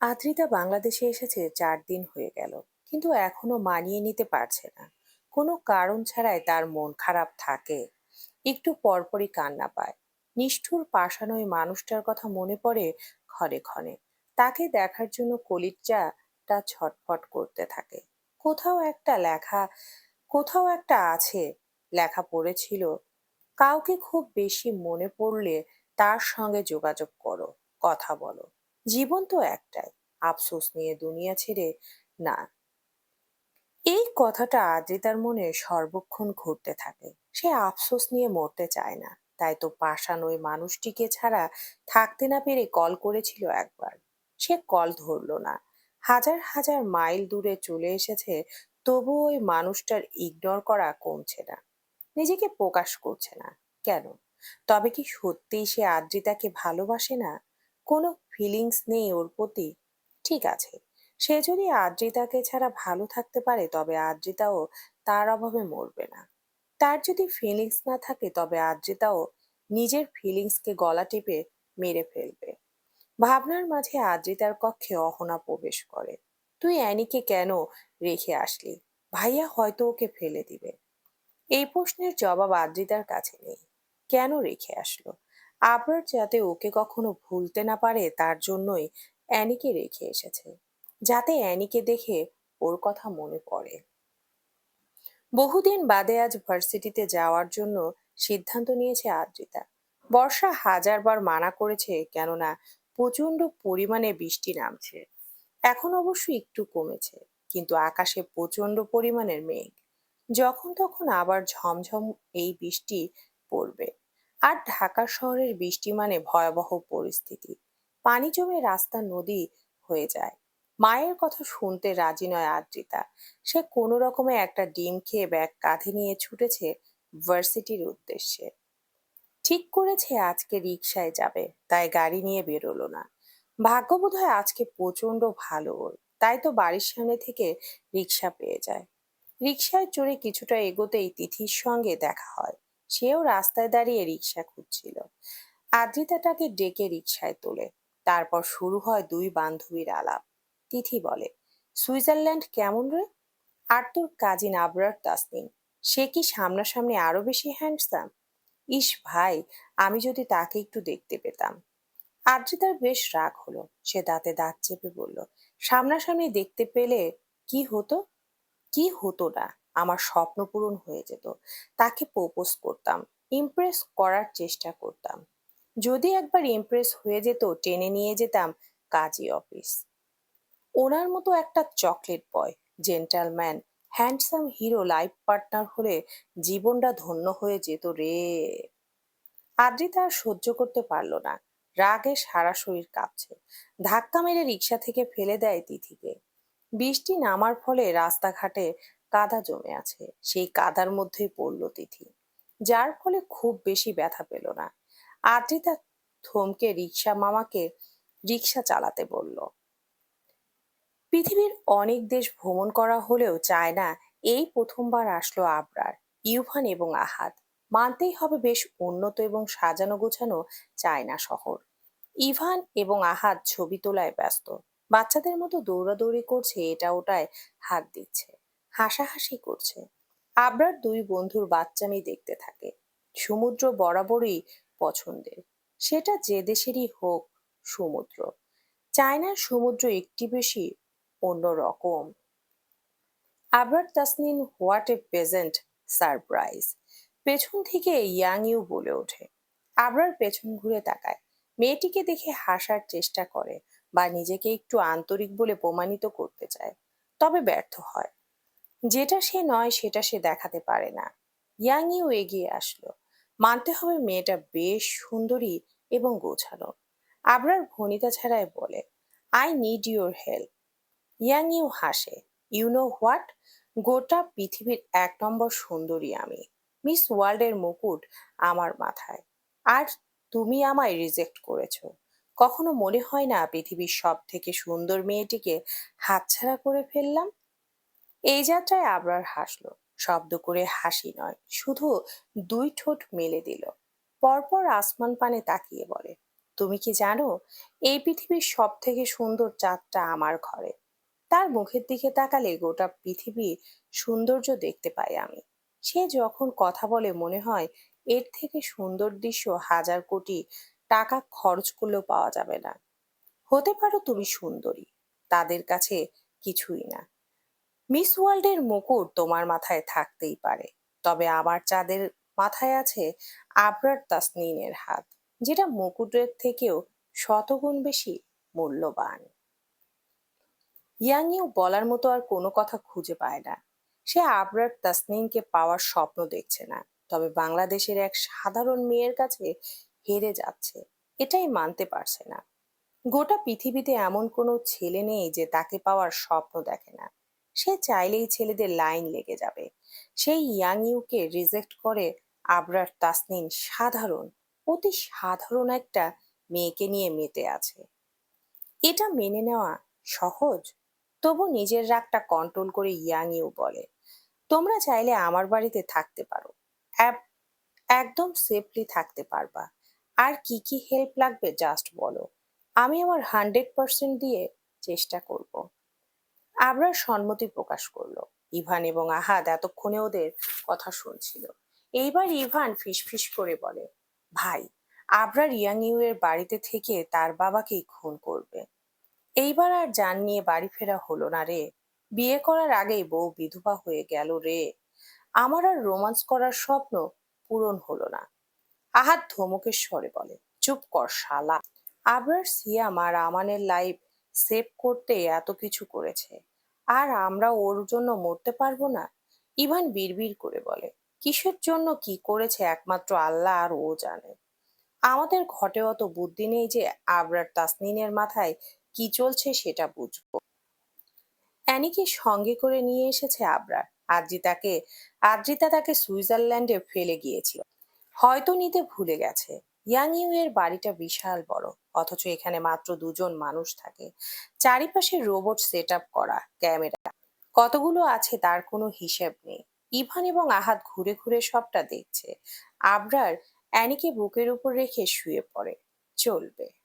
আদ্রিতা বাংলাদেশে এসেছে 4 দিন হয়ে গেল, কিন্তু এখনো মানিয়ে নিতে পারছে না। কোনো কারণ ছাড়াই তার মন খারাপ থাকে। একটু পরপরই কান্না পায়। নিষ্ঠুর পাষাণ ওই মানুষটার কথা মনে পড়ে ক্ষণে ক্ষণে। তাকে দেখার জন্য কলিজাটা ছটফট করতে থাকে। কোথাও একটা লেখা, কোথাও একটা আছে, লেখা পড়েছিল, কাউকে খুব বেশি মনে পড়লে তার সঙ্গে যোগাযোগ করো, কথা বলো। জীবন তো একটাই, আফসোস নিয়ে দুনিয়া ছেড়ে না। এই কথাটা আদ্রিতার মনে সর্বক্ষণ ঘুরতে থাকে। সে আফসোস নিয়ে মরতে চায় না। তাই তো পাষাণ ওই মানুষটিকে ছাড়া থাকতে না পেরে কল করেছিল একবার। সে কল ধরলো না। হাজার হাজার মাইল দূরে চলে এসেছে, তবুও ওই মানুষটার ইগনোর করা কমছে না। নিজেকে প্রকাশ করছে না। কেন? তবে কি সত্যিই সে আদ্রিতাকে ভালোবাসে না? কোনো ফিলিংস নেই ওর প্রতি? ঠিক আছে, সে যদি আদ্রিতাকে ছাড়া ভালো থাকতে পারে, তবে আদ্রিতাও তার অভাবে মরবে না। তার যদি ফিলিংস না থাকে, তবে আদ্রিতাও নিজের ফিলিংসকে গলা টিপে মেরে ফেলবে। ভাবনার মাঝে আদ্রিতার কক্ষে অহনা প্রবেশ করে। তুই অ্যানিকে কেন রেখে আসলি? ভাইয়া হয়তো ওকে ফেলে দিবে। এই প্রশ্নের জবাব আদ্রিতার কাছে নেই। কেন রেখে আসলো? আবরার যাতে ওকে কখনো ভুলতে না পারে, তার জন্যই অ্যানিকে রেখে এসেছে। যাতে অ্যানিকে দেখে ওর কথা মনে পড়ে। বহুদিন বাদে আজ ভার্সিটিতে যাওয়ার জন্য সিদ্ধান্ত নিয়েছে আদ্রিতা। বর্ষা হাজারবার মানা করেছে, কেননা প্রচন্ড পরিমাণে বৃষ্টি নামছে। এখন অবশ্য একটু কমেছে, কিন্তু আকাশে প্রচন্ড পরিমাণের মেঘ। যখন তখন আবার ঝমঝম এই বৃষ্টি পড়বে। আর ঢাকা শহরের বৃষ্টি মানে ভয়াবহ পরিস্থিতি। পানি জমে রাস্তা নদী হয়ে যায়। মায়ের কথা শুনতে রাজি নয় আদ্রিতা। সে কোনো রকমে একটা ডিম খেয়ে ব্যাগ কাঁধে নিয়ে ছুটেছে ভার্সিটির উদ্দেশ্যে। ঠিক করেছে আজকে রিকশায় যাবে, তাই গাড়ি নিয়ে বেরোলো না। ভাগ্য বোধহয় আজকে প্রচন্ড ভালো ওর। তাই তো বাড়ির সামনে থেকে রিকশা পেয়ে যায়। রিকশায় চড়ে কিছুটা এগোতেই তিথির সঙ্গে দেখা হয়। সেও রাস্তায় দাঁড়িয়ে রিকশা খুঁজছিল। আদ্রিতা তাকে ডেকে রিকশায় তোলে। তারপর শুরু হয় দুই বান্ধবীর আলাপ। তিথি বলে, সুইজারল্যান্ড কেমন রে? আর তোর কাজিন আবরার তাসনিম, সে কি সামনাসামনি আরো বেশি হ্যান্ডসাম? ইস ভাই, আমি যদি তাকে একটু দেখতে পেতাম। আদ্রিতার বেশ রাগ হলো। সে দাঁতে দাঁত চেপে বলল, সামনাসামনি দেখতে পেলে কি হতো? কি হতো না? আমার স্বপ্ন পূরণ হয়ে যেত। তাকে প্রপোজ করতাম, ইমপ্রেস করার চেষ্টা করতাম। যদি একবার ইমপ্রেস হয়ে যেত, টেনে নিয়ে যেতাম কাজী অফিস। ওনার মতো একটা chocolate boy, gentleman, handsome hero life partner হলে জীবনটা ধন্য হয়ে যেত রে। আদ্রিতা আর সহ্য করতে পারল না। রাগে সারা শরীর কাঁপছে। ধাক্কা মেরে রিক্সা থেকে ফেলে দেয় তিথিকে। বৃষ্টি নামার ফলে রাস্তাঘাটে কাদা জমে আছে। সেই কাদার মধ্যেই পড়ল তিথি, যার ফলে খুব বেশি ব্যথা পেল না। আদ্রিতা থমকে রিক্সা মামাকে রিক্সা চালাতে বলল। পৃথিবীর অনেক দেশ ভ্রমণ করা হলেও চায় না এই প্রথমবার আসলো আবরার, ইউভান এবং আহাদ। মানতেই হবে বেশ উন্নত এবং সাজানো গোছানো চায়না শহর। ইভান এবং আহাদ ছবি তোলায় ব্যস্ত। বাচ্চাদের মতো দৌড়াদৌড়ি করছে, এটা ওটায় হাত দিচ্ছে, হাসাহাসি করছে। আবরার দুই বন্ধুর বাচ্চামি দেখতে থাকে। সমুদ্র বরাবরই পছন্দের, সেটা যে দেশেরই হোক। সমুদ্র, চায়নার সমুদ্র একটি বেশি অন্যরকম। Abrar Tasnin, what a present surprise! পেছন থেকে ইয়াং ইউ বলে ওঠে। আবরার পেছন ঘুরে তাকায়। মেয়েটিকে দেখে হাসার চেষ্টা করে, বা নিজেকে একটু আন্তরিক বলে প্রমাণিত করতে চায়, তবে ব্যর্থ হয়। যেটা সে নয় সেটা সে দেখাতে পারে না। ইয়াং ইউ এগিয়ে আসলো। মানতে হবে মেয়েটা বেশ সুন্দরী এবং গোছানো। আবরার ভনিতা ছাড়াই বলে, I need your help. Yang Yu হাসে। You know what? গোটা পৃথিবীর 1 নম্বর সুন্দরী আমি। মিস ওয়ার্ল্ডের মুকুট আমার মাথায়। আর তুমি আমায় রিজেক্ট করেছো। কখনো মনে হয় না পৃথিবীর সব থেকে সুন্দর মেয়েটিকে হাতছাড়া করে ফেললাম? এই যাত্রায় আবরার হাসলো। শব্দ করে হাসি নয়, শুধু দুই ঠোঁট মেলে দিল। পরপর আসমান পানে তাকিয়ে বলে, তুমি কি জানো, এই পৃথিবীর সব থেকে সুন্দর চাঁদটা আমার ঘরে। তার মুখের দিকে তাকালে গোটা পৃথিবীর সৌন্দর্য দেখতে পাই আমি। সে যখন কথা বলে মনে হয় এর থেকে সুন্দর দৃশ্য হাজার কোটি টাকা খরচ করলেও পাওয়া যাবে না। হতে পারো তুমি সুন্দরী, তাদের কাছে কিছুই না। মিস ওয়ার্ল্ডের মুকুট তোমার মাথায় থাকতেই পারে, তবে আমার চাঁদের মাথায় আছে আবরার তাসনিনের হাত, যেটা মুকুটের থেকেও শতগুণ বেশি মূল্যবান। ইয়াংইউ বলার মতো আর কোনো কথা খুঁজে পায় না। সে আবরার তাসনিনকে পাওয়ার স্বপ্ন দেখছে না, তবে বাংলাদেশের এক সাধারণ মেয়ের কাছে হেরে যাচ্ছে এটাই মানতে পারছে না। গোটা পৃথিবীতে এমন কোনো ছেলে নেই যে তাকে পাওয়ার স্বপ্ন দেখে না। সে চাইলেই ছেলেদের লাইন লেগে যাবে। সেই ইয়াং ইউকে রিজেক্ট করে আবরার তাসনিন সাধারণ, অতি সাধারণ একটা মেয়েকে নিয়ে মেতে আছে। এটা মেনে নেওয়া সহজ? তবু নিজের রাগটা কন্ট্রোল করে ইয়াং ইউ বলে, তোমরা চাইলে আমার বাড়িতে থাকতে পারো। এক- একদম সেফলি থাকতে পারবা। আর কি কি হেল্প লাগবে জাস্ট বলো, আমি আমার 100% দিয়ে চেষ্টা করব। আবরার সম্মতি প্রকাশ করলো। ইভান এবং আহাদ এতক্ষণে ওদের কথা শুনছিল। এইবার ইভান ফিসফিস করে বলে, ভাই, আবরার ইয়াং ইউ এর বাড়িতে থেকে তার বাবাকেই খুন করবে। এইবার আর জান নিয়ে বাড়ি ফেরা হলো না রে। বিয়ে করার আগেই বউ বিধবা হয়ে গেল রে। আমার আর রোমান্স করার স্বপ্ন পূরণ হলো না। আহাদ ধমকের স্বরে বলে, চুপ কর শালা। আবরার সিয়াম আর আমানের লাইফ সেভ করতে এত কিছু করেছে, আর আমরা ওর জন্য মরতে পারবো না? ইভান বিড়বিড় করে বলে, কিসের জন্য কি করেছে একমাত্র আল্লাহ আর ও জানে। আমাদের ঘটে অত বুদ্ধি নেই যে আবরার তাসনিনের মাথায় কি চলছে সেটা বুঝবো। অ্যানিকে সঙ্গে করে নিয়ে এসেছে আবরার। আদ্রিতাকে আদ্রিতা তাকে সুইজারল্যান্ডে ফেলে গিয়েছিল, হয়তো নিতে ভুলে গেছে। ইয়াং ইউ এর বাড়িটা বিশাল বড়, অথচ এখানে মাত্র দুজন মানুষ থাকে। চারিপাশে রোবট সেট আপ করা, ক্যামেরা কতগুলো আছে তার কোনো হিসেব নেই। ইভান এবং আহাদ ঘুরে ঘুরে সবটা দেখছে। আবরার অ্যানিকে বুকের উপর রেখে শুয়ে পড়ে। চলবে।